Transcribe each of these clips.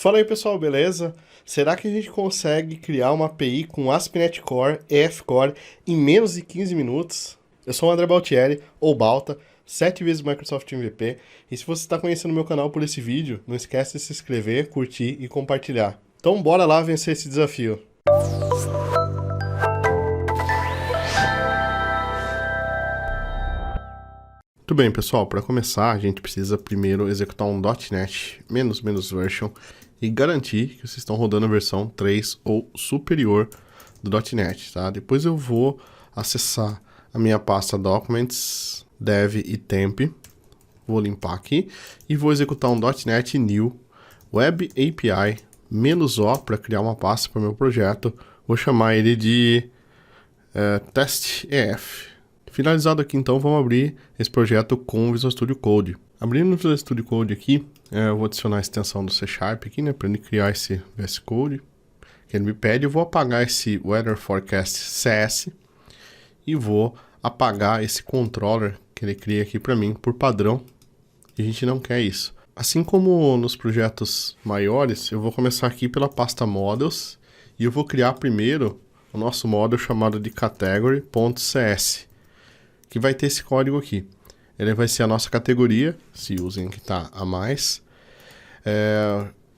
Fala aí pessoal, beleza? Será que a gente consegue criar uma API com ASP.NET Core, EF Core em menos de 15 minutos? Eu sou o André Baltieri, ou Balta, 7 vezes Microsoft MVP, e se você está conhecendo meu canal por esse vídeo, não esquece de se inscrever, curtir e compartilhar. Então bora lá vencer esse desafio. Muito bem, pessoal, para começar a gente precisa primeiro executar um .NET --version e garantir que vocês estão rodando a versão 3 ou superior do .NET, tá? Depois eu vou acessar a minha pasta Documents, Dev e Temp, vou limpar aqui e vou executar um .NET New Web API -o para criar uma pasta para o meu projeto. Vou chamar ele de test.ef. Finalizado aqui, então, vamos abrir esse projeto com o Visual Studio Code. Abrindo o Visual Studio Code aqui, eu vou adicionar a extensão do C# aqui, né, para ele criar esse VS Code que ele me pede. Eu vou apagar esse Weather Forecast CS e vou apagar esse controller que ele cria aqui para mim por padrão. E a gente não quer isso. Assim como nos projetos maiores, eu vou começar aqui pela pasta Models e eu vou criar primeiro o nosso model chamado de category.cs. que vai ter esse código aqui. Ele vai ser a nossa categoria, se usem que está a mais.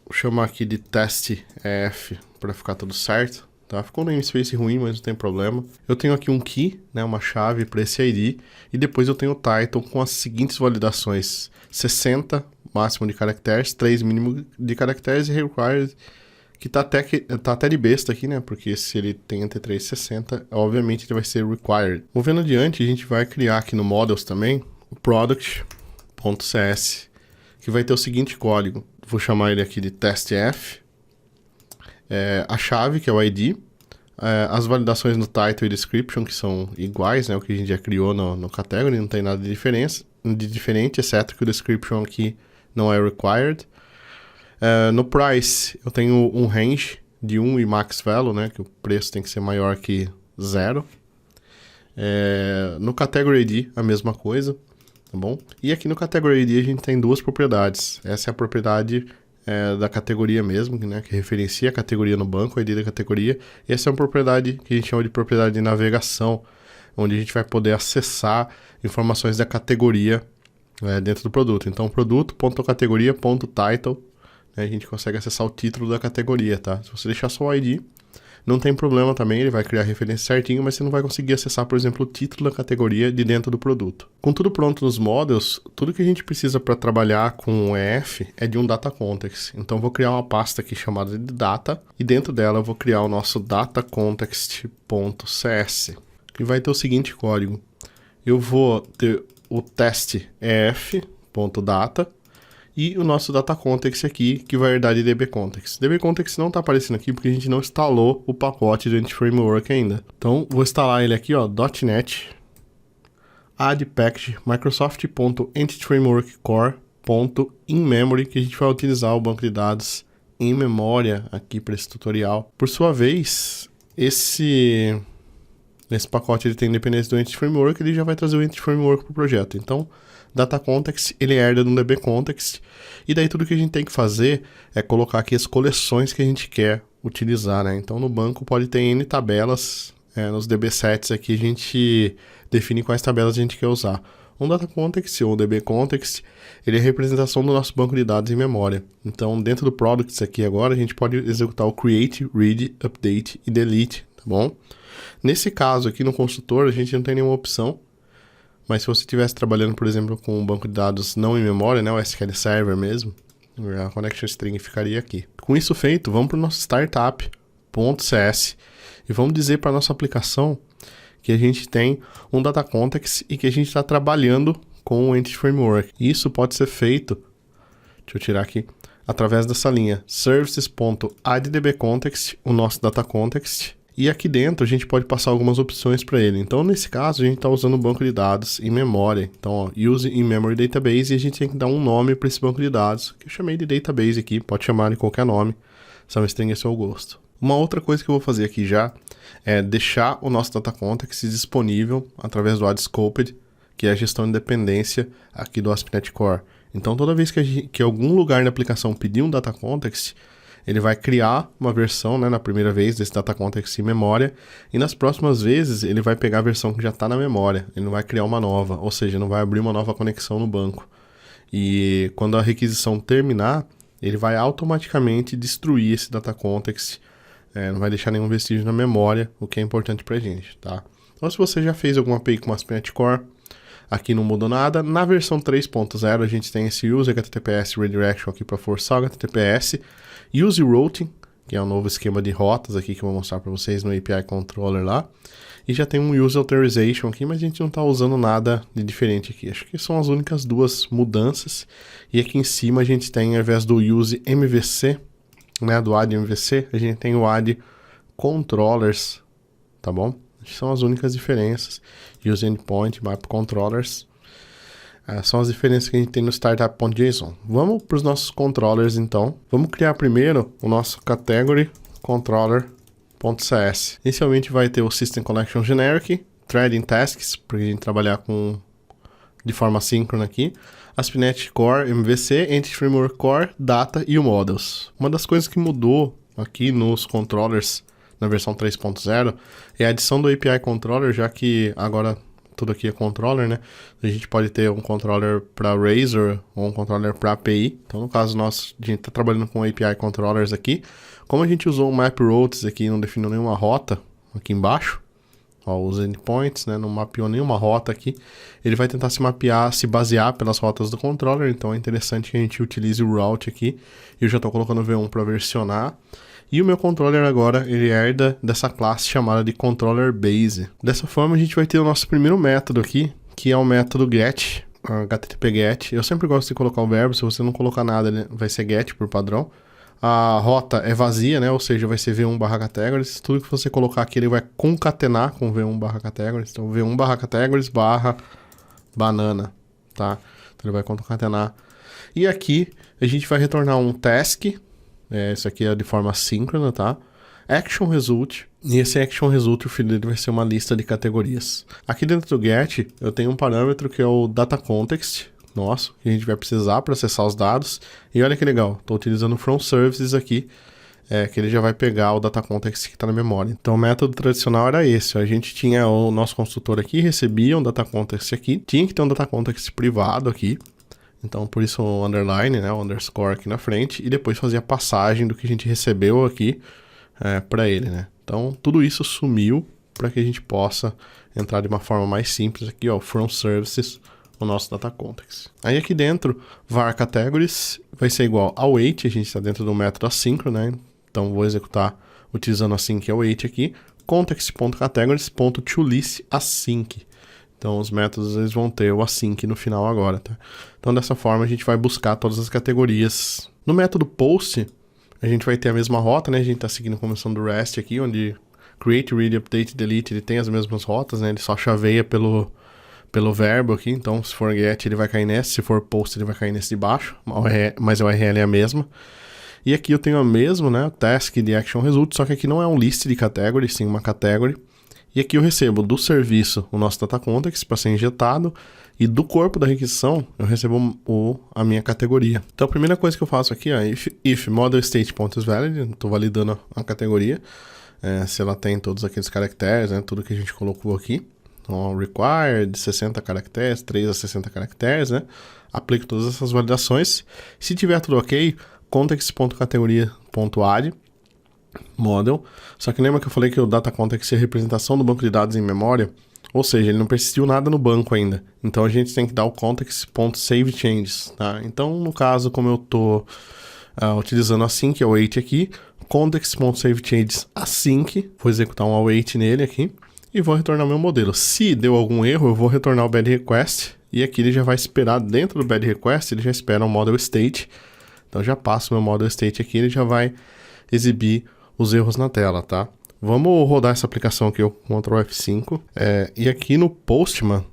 Vou chamar aqui de test.ef para ficar tudo certo. Tá? Ficou um namespace ruim, mas não tem problema. Eu tenho aqui um key, né, uma chave para esse ID. E depois eu tenho o title com as seguintes validações. 60 máximo de caracteres, 3 mínimo de caracteres e required, que tá até de besta aqui, né? Porque se ele tem entre 3 e 60, obviamente ele vai ser required. Movendo adiante, a gente vai criar aqui no models também o product.cs, que vai ter o seguinte código. Vou chamar ele aqui de test.ef. A chave, que é o ID. As validações no title e description, que são iguais, né? O que a gente já criou no category, não tem nada de diferente, exceto que o description aqui não é required. No price, eu tenho um range de 1 e max value, né, que o preço tem que ser maior que 0. No category ID, a mesma coisa, tá bom? E aqui no category ID a gente tem duas propriedades. Essa é a propriedade da categoria mesmo, né, que referencia a categoria no banco, o ID da categoria. E essa é uma propriedade que a gente chama de propriedade de navegação, onde a gente vai poder acessar informações da categoria dentro do produto. Então, produto.categoria.title, a gente consegue acessar o título da categoria, tá? Se você deixar só o ID, não tem problema também, ele vai criar a referência certinho, mas você não vai conseguir acessar, por exemplo, o título da categoria de dentro do produto. Com tudo pronto nos models, tudo que a gente precisa para trabalhar com o EF é de um data context. Então, vou criar uma pasta aqui chamada de data, e dentro dela eu vou criar o nosso datacontext.cs, que vai ter o seguinte código. Eu vou ter o test.ef.data, e o nosso data context aqui, que vai herdar de dbcontext. dbcontext não está aparecendo aqui porque a gente não instalou o pacote do Entity Framework ainda. Então, vou instalar ele aqui, ó, .NET add package microsoft.entityframeworkcore.inmemory, que a gente vai utilizar o banco de dados em memória aqui para esse tutorial. Por sua vez, esse pacote ele tem independência do Entity Framework, ele já vai trazer o Entity Framework para o projeto. Então, data context, ele herda do dbcontext, e daí tudo que a gente tem que fazer é colocar aqui as coleções que a gente quer utilizar, né? Então, no banco pode ter N tabelas, nos dbsets aqui a gente define quais tabelas a gente quer usar. Um data context ou dbcontext, ele é a representação do nosso banco de dados em memória. Então, dentro do products aqui agora, a gente pode executar o create, read, update e delete, tá bom? Nesse caso aqui no construtor, a gente não tem nenhuma opção. Mas se você estivesse trabalhando, por exemplo, com um banco de dados não em memória, né, o SQL Server mesmo, a connection string ficaria aqui. Com isso feito, vamos para o nosso startup.cs e vamos dizer para a nossa aplicação que a gente tem um data context e que a gente está trabalhando com o Entity Framework. Isso pode ser feito, deixa eu tirar aqui, através dessa linha services.addDbContext, o nosso data context. E aqui dentro a gente pode passar algumas opções para ele. Então, nesse caso, a gente está usando um banco de dados em memória. Então, ó, use in memory database, e a gente tem que dar um nome para esse banco de dados, que eu chamei de database aqui, pode chamar de qualquer nome, são string a seu gosto. Uma outra coisa que eu vou fazer aqui já é deixar o nosso data context disponível através do add scoped, que é a gestão de dependência aqui do ASP.NET Core. Então, toda vez que algum lugar na aplicação pedir um data context, ele vai criar uma versão, né, na primeira vez desse data context em memória, e nas próximas vezes ele vai pegar a versão que já está na memória, ele não vai criar uma nova, ou seja, não vai abrir uma nova conexão no banco. E quando a requisição terminar, ele vai automaticamente destruir esse data context, não vai deixar nenhum vestígio na memória, o que é importante pra gente, tá? Então, se você já fez alguma API com ASP.NET Core, aqui não mudou nada. Na versão 3.0 a gente tem esse Use HTTPS Redirection aqui para forçar o HTTPS, Use Routing, que é um novo esquema de rotas aqui que eu vou mostrar para vocês no API Controller lá, e já tem um Use Authorization aqui, mas a gente não está usando nada de diferente aqui. Acho que são as únicas duas mudanças. E aqui em cima a gente tem, ao invés do Use MVC, né, do add MVC, a gente tem o add Controllers, tá bom? São as únicas diferenças. Use Endpoint, Map Controllers. São as diferenças que a gente tem no Startup.json. Vamos para os nossos controllers, então. Vamos criar primeiro o nosso Category Controller.cs. Inicialmente vai ter o System Collection Generic, Threading Tasks, para a gente trabalhar de forma síncrona aqui. ASP.NET Core, MVC, Entity Framework Core, Data e o Models. Uma das coisas que mudou aqui nos controllers na versão 3.0 é a adição do API Controller, já que agora tudo aqui é controller, né? A gente pode ter um controller para Razor ou um controller para API. Então, no caso nosso, a gente está trabalhando com API Controllers aqui. Como a gente usou o Map Routes aqui e não definiu nenhuma rota aqui embaixo, ó, os endpoints, né? Não mapeou nenhuma rota aqui. Ele vai tentar se basear pelas rotas do controller. Então, é interessante que a gente utilize o route aqui. Eu já estou colocando o V1 para versionar. E o meu controller agora, ele herda dessa classe chamada de Controller Base. Dessa forma, a gente vai ter o nosso primeiro método aqui, que é o método get, HTTP get. Eu sempre gosto de colocar o verbo, se você não colocar nada, ele vai ser get por padrão. A rota é vazia, né? Ou seja, vai ser v1/categories. Tudo que você colocar aqui, ele vai concatenar com v1/categories. Então, v1/categories /banana, tá? Então, ele vai concatenar. E aqui, a gente vai retornar um task. Isso aqui é de forma síncrona, tá? Action Result. E esse Action Result, o filho dele vai ser uma lista de categorias. Aqui dentro do get, eu tenho um parâmetro que é o Data Context nosso, que a gente vai precisar para acessar os dados. E olha que legal, estou utilizando o From Services aqui, que ele já vai pegar o Data Context que está na memória. Então o método tradicional era esse. A gente tinha o nosso construtor aqui, recebia um Data Context aqui, tinha que ter um Data Context privado aqui. Então, por isso o underline, né, o underscore aqui na frente, e depois fazia a passagem do que a gente recebeu aqui para ele, né. Então, tudo isso sumiu para que a gente possa entrar de uma forma mais simples aqui, ó, from services, o nosso data context. Aí aqui dentro, var categories vai ser igual ao await, a gente está dentro do método assíncrono, né, então vou executar utilizando async await aqui, context.categories.toList async. Então, os métodos eles vão ter o async no final agora, tá? Então, dessa forma, a gente vai buscar todas as categorias. No método post, a gente vai ter a mesma rota, né? A gente está seguindo a convenção do REST aqui, onde create, read, update, delete, ele tem as mesmas rotas, né? Ele só chaveia pelo verbo aqui. Então, se for get, ele vai cair nesse. Se for post, ele vai cair nesse de baixo. Mas a URL é a mesma. E aqui eu tenho a mesma, né? Task de action result, só que aqui não é um list de category, sim uma category. E aqui eu recebo do serviço o nosso data context para ser injetado, e do corpo da requisição eu recebo a minha categoria. Então a primeira coisa que eu faço aqui é if model state.isValid, estou validando a categoria, se ela tem todos aqueles caracteres, né, tudo que a gente colocou aqui. Então required, 60 caracteres, 3 a 60 caracteres, né? Aplico todas essas validações. Se tiver tudo ok, context.categoria.add model, só que lembra que eu falei que o data context é a representação do banco de dados em memória, ou seja, ele não persistiu nada no banco ainda, então a gente tem que dar o context.savechanges, tá? Então, no caso, como eu estou utilizando async, await aqui, context.savechanges async, vou executar um await nele aqui, e vou retornar meu modelo. Se deu algum erro, eu vou retornar o bad request, e aqui ele já vai esperar, dentro do bad request, ele já espera um model state, então já passo meu model state aqui, ele já vai exibir os erros na tela, tá? Vamos rodar essa aplicação aqui, o Ctrl F5. E aqui no Postman,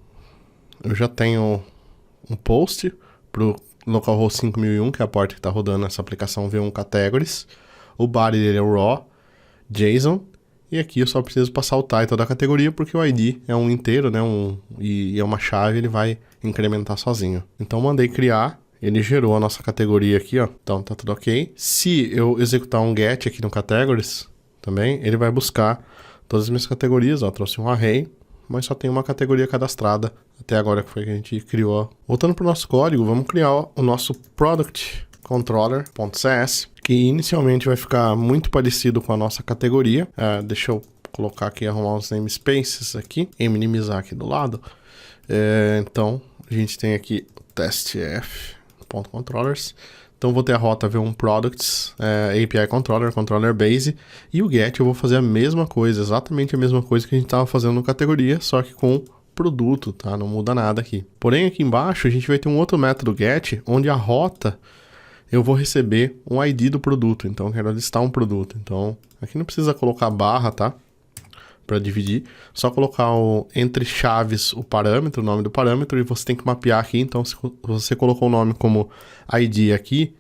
eu já tenho um post para o localhost 5001, que é a porta que está rodando essa aplicação V1 Categories. O body dele é o raw, JSON. E aqui eu só preciso passar o title da categoria, porque o ID é um inteiro, né? E é uma chave, ele vai incrementar sozinho. Então mandei criar ele gerou a nossa categoria aqui, ó. Então tá tudo ok. Se eu executar um get aqui no categories, também, ele vai buscar todas as minhas categorias, ó. Trouxe um array, mas só tem uma categoria cadastrada até agora, que foi que a gente criou. Voltando pro nosso código, vamos criar o nosso product controller.cs, que inicialmente vai ficar muito parecido com a nossa categoria. Deixa eu colocar aqui, arrumar os namespaces aqui e minimizar aqui do lado. Então, a gente tem aqui o testf.controllers. Então, vou ter a rota v1 products, API controller, controller base, e o get eu vou fazer a mesma coisa, exatamente a mesma coisa que a gente estava fazendo no categoria, só que com produto, tá? Não muda nada aqui. Porém, aqui embaixo a gente vai ter um outro método get, onde a rota eu vou receber um ID do produto. Então, eu quero listar um produto. Então, aqui não precisa colocar barra, tá? Para dividir, só colocar entre chaves o parâmetro, o nome do parâmetro, e você tem que mapear aqui. Então, se você colocou o nome como ID aqui,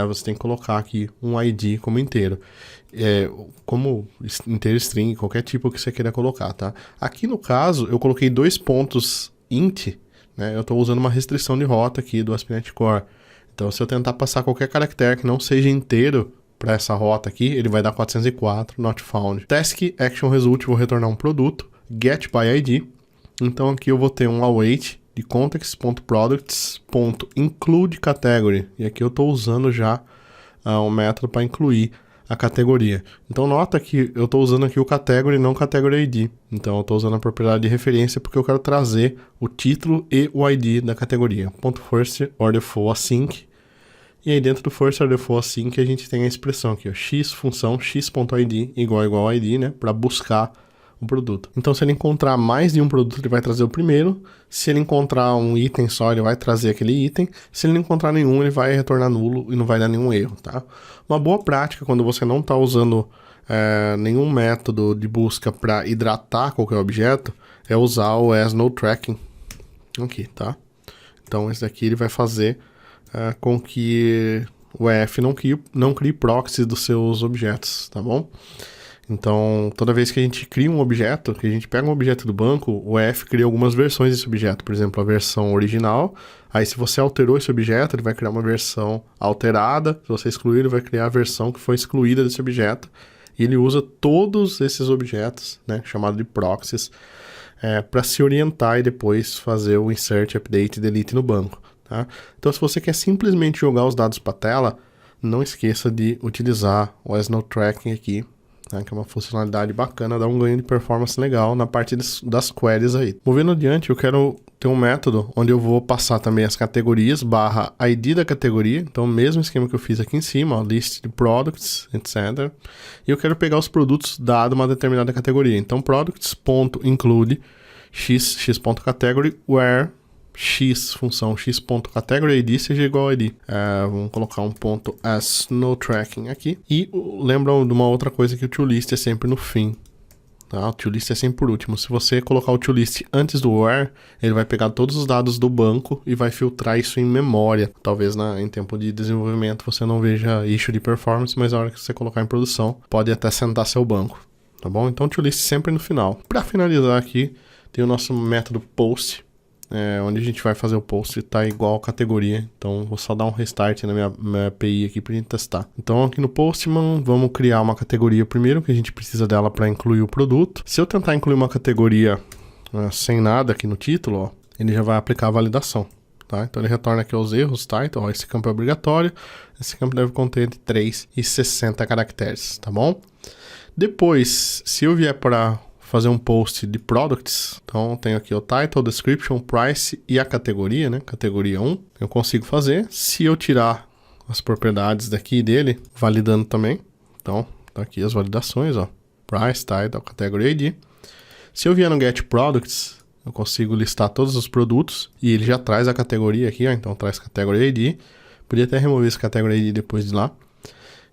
você tem que colocar aqui um ID como inteiro. Como inteiro string, qualquer tipo que você queira colocar, tá? Aqui no caso, eu coloquei 2 pontos int, né? Eu estou usando uma restrição de rota aqui do ASP.NET Core. Então, se eu tentar passar qualquer caractere que não seja inteiro para essa rota aqui, ele vai dar 404, not found. Task action result, vou retornar um produto, get by ID. Então, aqui eu vou ter um await de context.products.include category. E aqui eu estou usando já um método para incluir a categoria. Então, nota que eu estou usando aqui o category, não category ID. Então, eu estou usando a propriedade de referência porque eu quero trazer o título e o ID da categoria. .first order for async. E aí dentro do first order for async a gente tem a expressão aqui, ó, x função x.id igual a id, né, para buscar o produto. Então se ele encontrar mais de um produto, ele vai trazer o primeiro. Se ele encontrar um item só, ele vai trazer aquele item. Se ele não encontrar nenhum, ele vai retornar nulo e não vai dar nenhum erro, tá? Uma boa prática quando você não está usando nenhum método de busca para hidratar qualquer objeto é usar o asNoTracking aqui, tá? Então esse daqui ele vai fazer com que o EF não crie proxies dos seus objetos, tá bom? Então, toda vez que a gente cria um objeto, que a gente pega um objeto do banco, o EF cria algumas versões desse objeto. Por exemplo, a versão original. Aí, se você alterou esse objeto, ele vai criar uma versão alterada. Se você excluir, ele vai criar a versão que foi excluída desse objeto. E ele usa todos esses objetos, né, chamado de proxies, para se orientar e depois fazer o insert, update e delete no banco. Tá? Então, se você quer simplesmente jogar os dados para a tela, não esqueça de utilizar o asNoTracking aqui, tá? Que é uma funcionalidade bacana, dá um ganho de performance legal na parte das queries aí. Movendo adiante, eu quero ter um método onde eu vou passar também as categorias barra ID da categoria. Então, o mesmo esquema que eu fiz aqui em cima, ó, list de products, etc. E eu quero pegar os produtos dado uma determinada categoria. Então, products.include x.category where x função x.category ID seja igual a ID. Vamos colocar um ponto asNoTracking aqui. E lembram de uma outra coisa, que o toList é sempre no fim. Tá? O toList é sempre por último. Se você colocar o toList antes do where, ele vai pegar todos os dados do banco e vai filtrar isso em memória. Talvez em tempo de desenvolvimento você não veja issue de performance, mas na hora que você colocar em produção, pode até sentar seu banco. Tá bom? Então o toList sempre no final. Para finalizar aqui, tem o nosso método post, onde a gente vai fazer o post, tá igual a categoria. Então vou só dar um restart na minha API aqui pra gente testar. Então aqui no Postman vamos criar uma categoria primeiro, que a gente precisa dela para incluir o produto. Se eu tentar incluir uma categoria sem nada aqui no título, ó, ele já vai aplicar a validação, tá? Então ele retorna aqui os erros, tá? Então ó, esse campo é obrigatório, esse campo deve conter entre 3 e 60 caracteres, tá bom? Depois, se eu vier para fazer um post de products, então tenho aqui o title, description, price e a categoria, né? Categoria 1, eu consigo fazer. Se eu tirar as propriedades daqui dele, validando também, então tá aqui as validações, ó, price, title, category ID. Se eu vier no get products, eu consigo listar todos os produtos e ele já traz a categoria aqui, ó, então traz category ID. Podia até remover esse category ID depois de lá.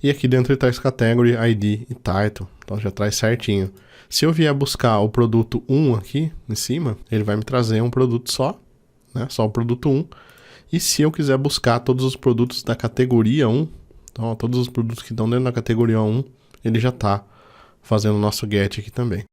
E aqui dentro ele traz category, ID e title, então já traz certinho. Se eu vier buscar o produto 1 aqui em cima, ele vai me trazer um produto só, né? Só o produto 1. E se eu quiser buscar todos os produtos da categoria 1, então ó, todos os produtos que estão dentro da categoria 1, ele já está fazendo o nosso get aqui também.